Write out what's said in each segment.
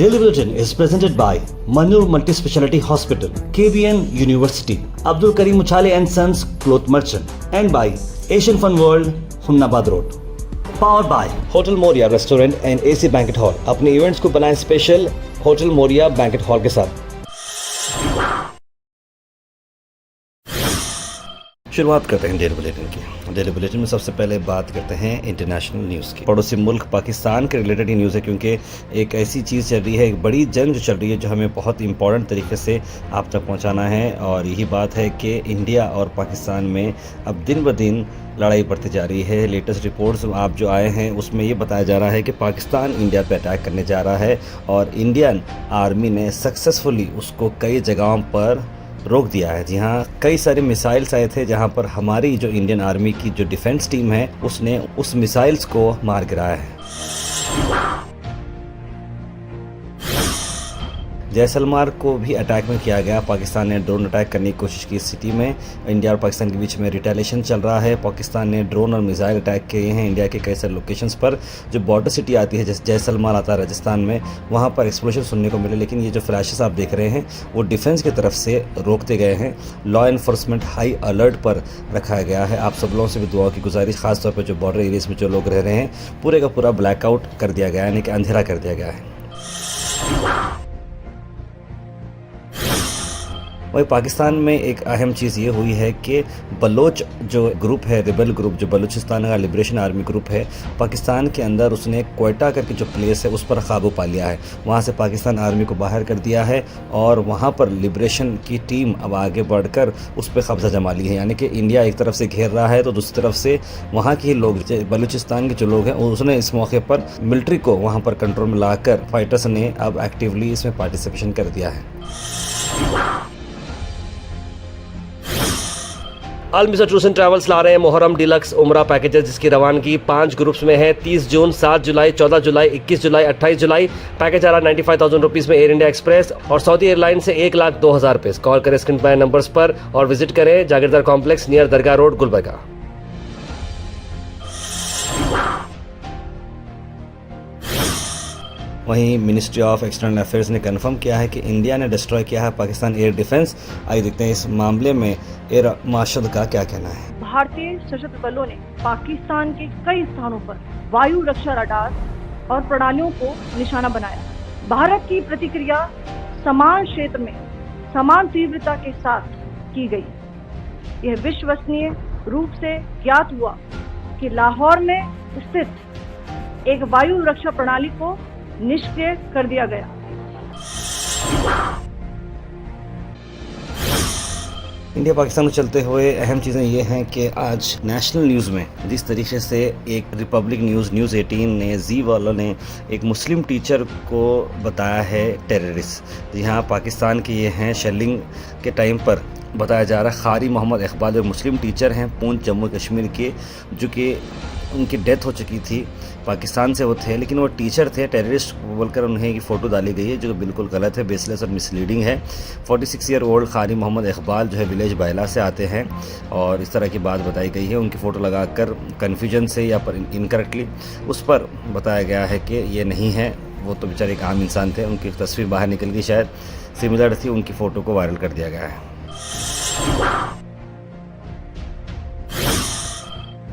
Daily Bulletin is presented by Manur Multi-Speciality Hospital, KBN University, Abdul Karim Uchale and Sons Cloth Merchant, and by Asian Fun World, Hunnabad Road. Powered by Hotel Moria Restaurant and AC Banquet Hall. अपने events को बनाएं special hotel Moriya banquet hall के साथ। शुरुआत करते हैं daily bulletin की। Daily bulletin में सबसे पहले बात करते हैं इंटरनेशनल न्यूज़ की। पड़ोसी मुल्क पाकिस्तान के रिलेटेड ही न्यूज़ है, क्योंकि एक ऐसी चीज़ चल रही है, एक बड़ी जंग जो चल रही है, जो हमें बहुत इंपॉर्टेंट तरीके से आप तक पहुंचाना है। और यही बात है कि इंडिया और पाकिस्तान में अब दिन ब दिन लड़ाई बढ़ती जा रही है। लेटेस्ट रिपोर्ट्स आप जो आए हैं उसमें ये बताया जा रहा है कि पाकिस्तान इंडिया पे अटैक करने जा रहा है और इंडियन आर्मी ने सक्सेसफुली उसको कई जगहों पर रोक दिया है। जी हाँ, कई सारे मिसाइल्स आए थे जहां पर हमारी जो इंडियन आर्मी की जो डिफेंस टीम है उसने उस मिसाइल्स को मार गिराया है। जैसलमेर को भी अटैक में किया गया। पाकिस्तान ने ड्रोन अटैक करने की कोशिश की। इस सिटी में इंडिया और पाकिस्तान के बीच में रिटेलिएशन चल रहा है। पाकिस्तान ने ड्रोन और मिसाइल अटैक किए हैं इंडिया के कई सारे लोकेशंस पर। जो बॉर्डर सिटी आती है, जैसे जैसलमेर आता है राजस्थान में, वहाँ पर एक्सप्लोजन सुनने को मिले, लेकिन ये जो फ्लैशेस आप देख रहे हैं वो डिफेंस की तरफ से रोकते गए हैं। लॉ एनफोर्समेंट हाई अलर्ट पर रखा गया है। आप सब लोगों से भी दुआओं की गुजारिश, खासतौर पर जो बॉर्डर एरियाज में जो लोग रह रहे हैं, पूरे का पूरा ब्लैकआउट कर दिया गया है, यानी कि अंधेरा कर दिया गया है। वही पाकिस्तान में एक अहम चीज़ ये हुई है कि बलोच जो ग्रुप है, रिबल ग्रुप, जो बलूचिस्तान का लिबरेशन आर्मी ग्रुप है, पाकिस्तान के अंदर उसने क्वेटा करके जो प्लेस है उस पर काबू पा लिया है। वहाँ से पाकिस्तान आर्मी को बाहर कर दिया है और वहाँ पर लिबरेशन की टीम अब आगे बढ़कर उस पर कब्जा जमा ली है। यानी कि इंडिया एक तरफ से घेर रहा है तो दूसरी तरफ से वहाँ के लोग, बलूचिस्तान के जो लोग हैं, उसने इस मौके पर मिलिट्री को वहाँ पर कंट्रोल में लाकर फाइटर्स ने अब एक्टिवली इसमें पार्टिसिपेशन कर दिया है। अल मिसर टूर्स एंड ट्रैवल्स ला रहे हैं मुहर्रम डिलक्स उम्रा पैकेजेस, जिसकी रवानगी 5 ग्रुप्स में है। 30 जून, 7 जुलाई, 14 जुलाई, 21 जुलाई, 28 जुलाई। पैकेज आ रहा 95,000 रुपीज़ में एयर इंडिया एक्सप्रेस और सऊदी एयरलाइन से 1,02,000 रुपये। कॉल करें स्क्रीन पर नंबर्स पर और विजिट करें जागीरदार कॉम्प्लेक्स नियर दरगाह रोड, गुलबर्गा। वहीं मिनिस्ट्री ऑफ एक्सटर्नल अफेयर्स ने कंफर्म किया है कि इंडिया ने डिस्ट्रॉय किया है पाकिस्तान एयर डिफेंस। आइए देखते हैं इस मामले में एयर मार्शल का क्या कहना है। भारतीय सशस्त्र बलों ने पाकिस्तान के कई स्थानों पर वायु रक्षा रडार और प्रणालियों को निशाना बनाया। भारत की प्रतिक्रिया समान क्षेत्र में समान तीव्रता के साथ की गई। यह विश्वसनीय रूप से ज्ञात हुआ कि लाहौर में स्थित एक वायु रक्षा प्रणाली को निष्क्रिय कर दिया गया। इंडिया पाकिस्तान को चलते हुए अहम चीज़ें ये हैं कि आज नेशनल न्यूज़ में जिस तरीके से एक रिपब्लिक न्यूज़ 18 ने, जी वालों ने एक मुस्लिम टीचर को बताया है टेररिस्ट। जी हाँ, पाकिस्तान के ये हैं। शेलिंग के टाइम पर बताया जा रहा है कारी मोहम्मद इकबाल जो मुस्लिम टीचर हैं पूंछ जम्मू कश्मीर के, जो कि उनकी डेथ हो चुकी थी। पाकिस्तान से वो थे लेकिन वो टीचर थे। टेररिस्ट बोलकर उन्हें की फ़ोटो डाली गई है, जो बिल्कुल गलत है, बेसलेस और मिसलीडिंग है। 46 ईयर ओल्ड कारी मोहम्मद इकबाल जो है विलेज बैला से आते हैं और इस तरह की बात बताई गई है। उनकी फ़ोटो लगाकर कन्फ्यूजन से या पर इनकरेक्टली उस पर बताया गया है कि ये नहीं है, वो तो बेचारे एक आम इंसान थे। उनकी तस्वीर बाहर निकल गई, शायद सिमिलर थी, उनकी फ़ोटो को वायरल कर दिया गया है।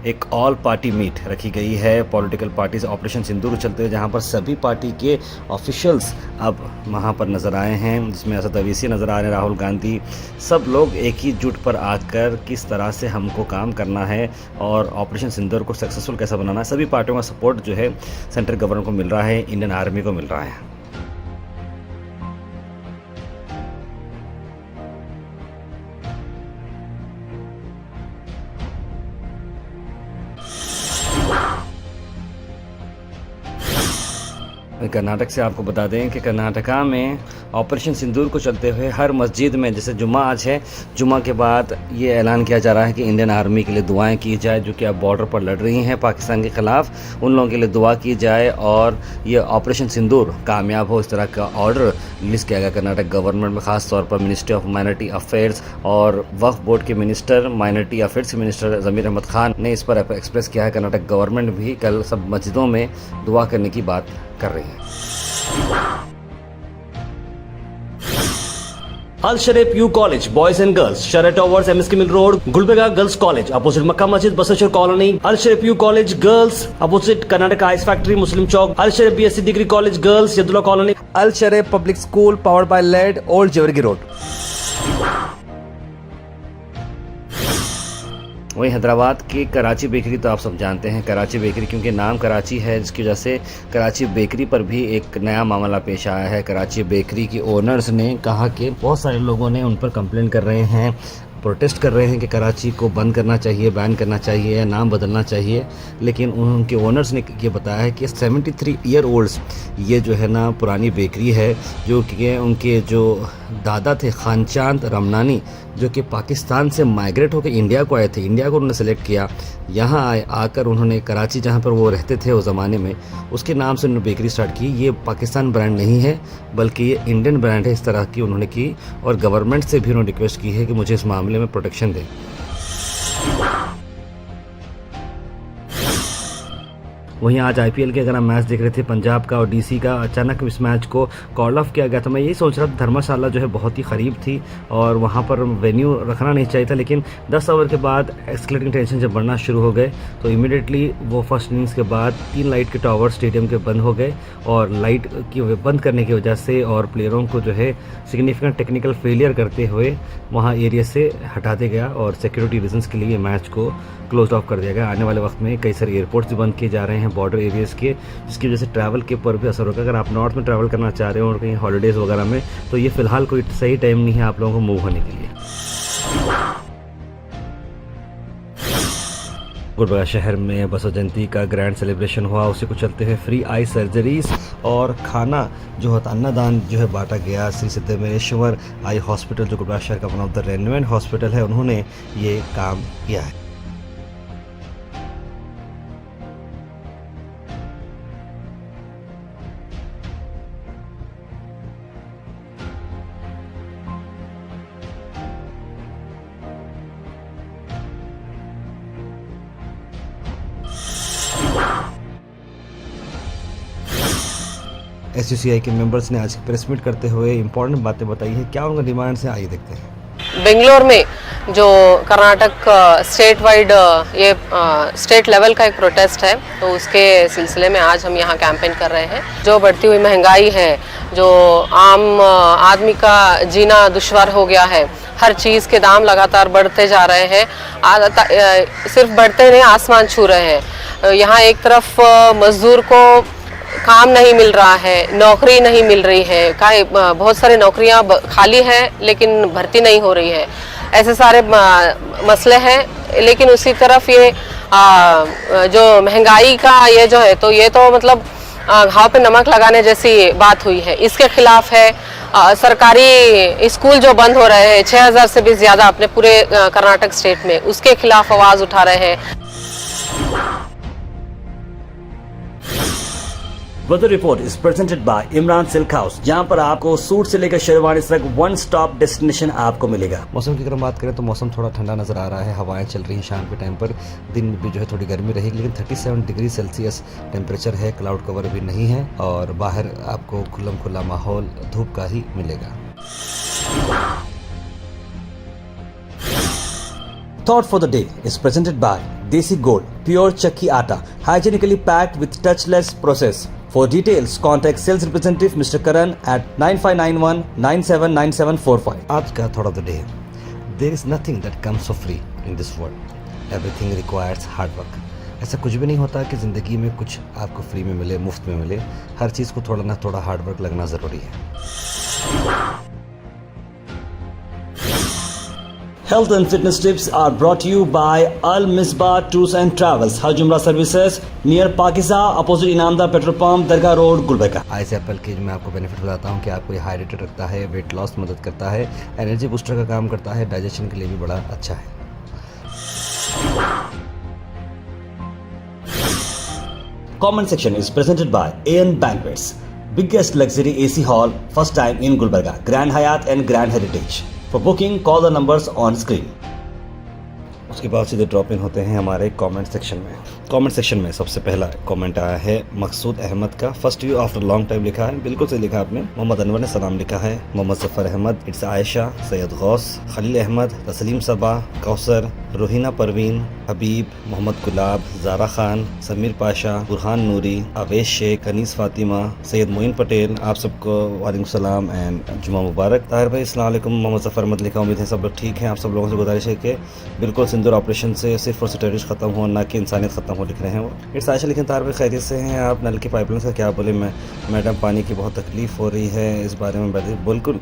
एक ऑल पार्टी मीट रखी गई है पॉलिटिकल पार्टीज ऑपरेशन सिंदूर चलते हुए, जहां पर सभी पार्टी के ऑफिशियल्स अब वहां पर नज़र आए हैं, जिसमें असद अवीसी नज़र आ रहे हैं, राहुल गांधी। सब लोग एक ही जुट पर आकर किस तरह से हमको काम करना है और ऑपरेशन सिंदूर को सक्सेसफुल कैसा बनाना है। सभी पार्टियों का सपोर्ट जो है सेंट्रल गवर्नमेंट को मिल रहा है, इंडियन आर्मी को मिल रहा है। कर्नाटक से आपको बता दें कि कर्नाटका में ऑपरेशन सिंदूर को चलते हुए हर मस्जिद में, जैसे जुम्मा आज है, जुम्मा के बाद ये ऐलान किया जा रहा है कि इंडियन आर्मी के लिए दुआएं की जाए, जो कि अब बॉर्डर पर लड़ रही हैं पाकिस्तान के ख़िलाफ़। उन लोगों के लिए दुआ की जाए और ये ऑपरेशन सिंदूर कामयाब हो, इस तरह का ऑर्डर रिलीज़ किया गया कर्नाटक गवर्नमेंट में। ख़ास तौर पर मिनिस्ट्री ऑफ माइनॉरिटी अफेयर्स और वक्फ बोर्ड के मिनिस्टर, माइनॉरिटी अफेयर्स के मिनिस्टर ज़मीर अहमद खान ने इस पर एक्सप्रेस किया है। कर्नाटक गवर्नमेंट भी कल सब मस्जिदों में दुआ करने की बात कर रही है। Al Sharif U college boys and girls, शरय towers, MSK mill road, Gulbarga girls college opposite Makka Masjid, Basaveshwar colony, Al Sharif U college girls opposite Karnataka ice factory, Muslim Chowk, Al Sharif BSc degree college girls, Yadulla colony, Al Sharif public school powered by led, old Jewargi road. वहीं हैदराबाद की Karachi bakery तो आप सब जानते हैं, Karachi bakery क्योंकि नाम कराची है, जिसकी वजह से कराची बेकरी पर भी एक नया मामला पेश आया है। कराची बेकरी की ओनर्स ने कहा कि बहुत सारे लोगों ने उन पर कंप्लेंट कर रहे हैं, प्रोटेस्ट कर रहे हैं कि कराची को बंद करना चाहिए, बैन करना चाहिए या नाम बदलना चाहिए, लेकिन उनके ओनर्स ने ये बताया है कि 73 ईयर ओल्ड्स ये जो है ना पुरानी बेकरी है, जो कि उनके जो दादा थे खानचांद रमनानी, जो कि पाकिस्तान से माइग्रेट होकर इंडिया को आए थे, इंडिया को उन्होंने सेलेक्ट किया, यहाँ आकर उन्होंने कराची जहाँ पर वो रहते थे उस ज़माने में, उसके नाम से उन्होंने बेकरी स्टार्ट की। ये पाकिस्तान ब्रांड नहीं है बल्कि ये इंडियन ब्रांड है, इस तरह की उन्होंने की और गवर्नमेंट से भी उन्होंने रिक्वेस्ट की है कि मुझे इस मामले में प्रोटेक्शन दें। वहीं आज IPL के अगर हम मैच देख रहे थे पंजाब का और DC का, अचानक इस मैच को कॉल ऑफ किया गया। तो मैं यही सोच रहा था धर्मशाला जो है बहुत ही करीब थी और वहाँ पर वेन्यू रखना नहीं चाहिए था, लेकिन 10 ओवर के बाद एस्केलेटिंग टेंशन जब बढ़ना शुरू हो गए तो इमीडिएटली वो फर्स्ट इनिंग्स के बाद 3 लाइट के टावर स्टेडियम के बंद हो गए और लाइट की बंद करने की वजह से और प्लेयरों को जो है सिग्निफिकेंट टेक्निकल फेलियर करते हुए वहाँ एरिया से हटा दिया गया और सिक्योरिटी रीजंस के लिए मैच को क्लोज ऑफ कर दिया गया। आने वाले वक्त में कई सारे एयरपोर्ट्स भी बंद किए जा रहे हैं बॉर्डर एरियाज़ के, जिसकी वजह से ट्रैवल के ऊपर भी असर होगा। अगर आप नॉर्थ में ट्रैवल करना चाह रहे हो और कहीं हॉलीडेज़ वगैरह में, तो ये फ़िलहाल कोई सही टाइम नहीं है आप लोगों को मूव होने के लिए। गुलबर्गा शहर में बसव जयंती का ग्रैंड सेलिब्रेशन हुआ, उसी को चलते हुए फ्री आई सर्जरीज और खाना जो होता अन्नदान जो है बांटा गया। श्री सिद्धेश्वर आई हॉस्पिटल जो गुलबर्गा शहर का वन ऑफ द रेनोवेंट हॉस्पिटल है, उन्होंने ये काम किया है। SUCI के मेंबर्स ने आज प्रेस मीट करते हुए इंपॉर्टेंट बातें बताई है। क्या उनका डिमांड्स हैं, आइए देखते हैं। बेंगलोर में जो कर्नाटक स्टेट वाइड ये स्टेट लेवल का एक प्रोटेस्ट है, तो उसके सिलसिले में आज हम यहाँ कैंपेन कर रहे हैं। जो बढ़ती हुई महंगाई है, जो आम आदमी का जीना दुश्वार हो गया है, हर चीज़ के दाम लगातार बढ़ते जा रहे हैं, सिर्फ बढ़ते नहीं आसमान छू रहे हैं। यहाँ एक तरफ मजदूर को काम नहीं मिल रहा है, नौकरी नहीं मिल रही है, बहुत सारी नौकरियां खाली हैं लेकिन भर्ती नहीं हो रही है, ऐसे सारे मसले हैं। लेकिन उसी तरफ ये जो महंगाई का ये जो है, तो ये तो मतलब घाव पे नमक लगाने जैसी बात हुई है। इसके खिलाफ है सरकारी स्कूल जो बंद हो रहे हैं 6000 से भी ज़्यादा अपने पूरे कर्नाटक स्टेट में, उसके खिलाफ आवाज़ उठा रहे हैं। Weather report is presented by Imran silk house, जहां पर आपको सूट से लेकर शेरवानी तक वन स्टॉप डेस्टिनेशन आपको मिलेगा। मौसम की अगर हम बात करें तो मौसम थोड़ा ठंडा नजर आ रहा है, हवाएं चल रही हैं शाम के टाइम पर, दिन में भी जो है थोड़ी गर्मी रहेगी, लेकिन 37 डिग्री सेल्सियस टेम्परेचर है, क्लाउड कवर भी नहीं है और बाहर आपको खुल्लम खुल्ला माहौल धूप का ही मिलेगा। Thought for the day is presented by Desi Gold, pure chakki atta, hygienically packed with touchless process. For details, contact sales representative Mr. Karan at 9591 979745. आज का Thought of the day. There is nothing that comes for free in this world. Everything requires hard work. ऐसा कुछ भी नहीं होता कि ज़िंदगी में कुछ आपको फ्री में मिले, मुफ्त में मिले। हर चीज़ को थोड़ा ना थोड़ा हार्ड वर्क लगना ज़रूरी है। Health and fitness tips are brought to you by Al Misbah Tours and Travels, Hajj Umrah Services near Pakiza, opposite Inamda Petrol Pump, Dargah Road, Gulbarga। Ice Apple के मैं आपको बेनिफिट बताता हूँ कि आपको ये हाइड्रेटेड रखता है, वेट लॉस मदद करता है, एनर्जी बूस्टर का काम करता है, डाइजेशन के लिए भी बड़ा अच्छा है। Comment section is presented by AN Banquets, biggest luxury AC hall, first time in Gulbarga, Grand Hyatt and Grand Heritage। For booking, call the numbers on screen. उसके बाद सीधे ड्रॉप इन होते हैं हमारे कमेंट सेक्शन में। Comment section में सबसे पहला कमेंट आया है मकसूद अहमद का। First view after long time लिखा है, बिल्कुल सही लिखा आपने। मोहम्मद अनवर ने सलाम लिखा है। मोहम्मद जफर अहमद, इट्स आयशा, सैयद गौस, खलील अहमद, तस्लीम सबा, कौसर, रोहिना परवीन, हबीब, मोहम्मद गुलाब, ज़ारा खान, समीर पाशा, बुरहान नूरी, आवेश शेख, कनीस फातिमा, सैयद मोइन पटेल, आप सबको वालेकुम सलाम एंड जुमा मुबारक। ताहिर भाई अस्सलाम वालेकुम। मोहम्मद जफर अहमद लिखा, उम्मीद है सब लोग ठीक हैं। आप सब लोगों से गुजारिश है कि बिल्कुल सिंदूर ऑपरेशन से सिर्फ और सिर्फ टेररिस्ट खत्म हो, ना कि इंसानियत खत्म हो, लिख रहे हैं वो। इट्स आयशा लिखें, ताहिर भाई खैरियत से हैं आप? नल की पाइपलाइन का क्या बोले, मैडम पानी की बहुत तकलीफ़ हो रही है, इस बारे में बिल्कुल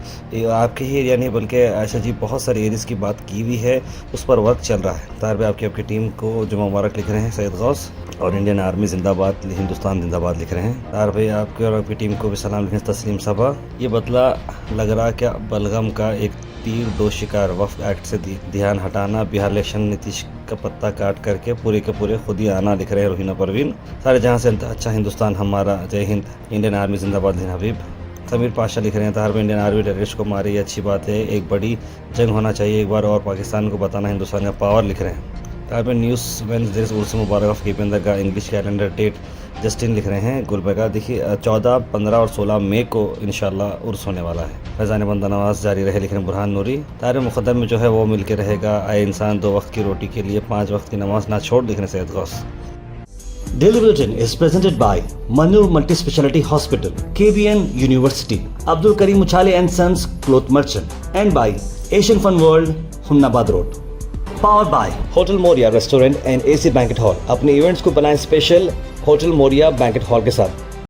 आपके ही एरिया नहीं बल्कि आयशा जी बहुत सारे एरियाज़ की बात की हुई है, उस पर वर्क चल रहा है। ताहिर भाई आपकी टीम को जुमा मुबारक लिख रहे हैं सैयद गौस, और इंडियन आर्मी जिंदाबाद, हिंदुस्तान जिंदाबाद लिख रहे हैं। ताहिर भाई आपके और आपकी टीम को भी सलाम लिखें तस्लीम सबा। ये बदला लग रहा क्या बलगम का एक तीर दो शिकार, वफ़ एक्ट से ध्यान हटाना, बिहार इलेक्शन नीतीश का पत्ता काट करके पूरे के पूरे खुद ही आना, लिख रहे हैं रोहिना परवीन। सारे जहां से अच्छा हिंदुस्तान हमारा, जय हिंद, इंडियन आर्मी जिंदाबाद, लिन हबीब। समीर पाशा लिख रहे हैं, ताहिर भाई इंडियन आर्मी टेररिस्ट को मारे, ये अच्छी बात है, एक बड़ी जंग होना चाहिए एक बार और पाकिस्तान को बताना हिंदुस्तान का पावर, लिख रहे हैं। ताहिर भाई न्यूज़ वेंसडेज उर्स मुबारक off keeping the English calendar date, जस्टिन लिख रहे हैं गुलबर्गा। देखिए 14, 15 और 16 मई को इंशाल्लाह उर्स होने वाला है। फैज़ान बंदा नवाज जारी रहे, लिख रहे हैं बुरहान नूरी। ताहिर मुक़द्दम में जो है वो मिल के रहेगा, आए इंसान 2 वक्त की रोटी के लिए 5 वक्त की नमाज ना छोड़, लिख रहे हैं Syed Ghaus. Daily Bulletin is presented by Manur Multi-Speciality Hospital, KBN University, Abdul Karim Muchale and Sons Cloth Merchant, and by Asian Fun World, Humnabad Road. Powered by hotel Moriya restaurant and AC banquet hall. अपने events को बनाएं special hotel Moriya banquet hall के साथ।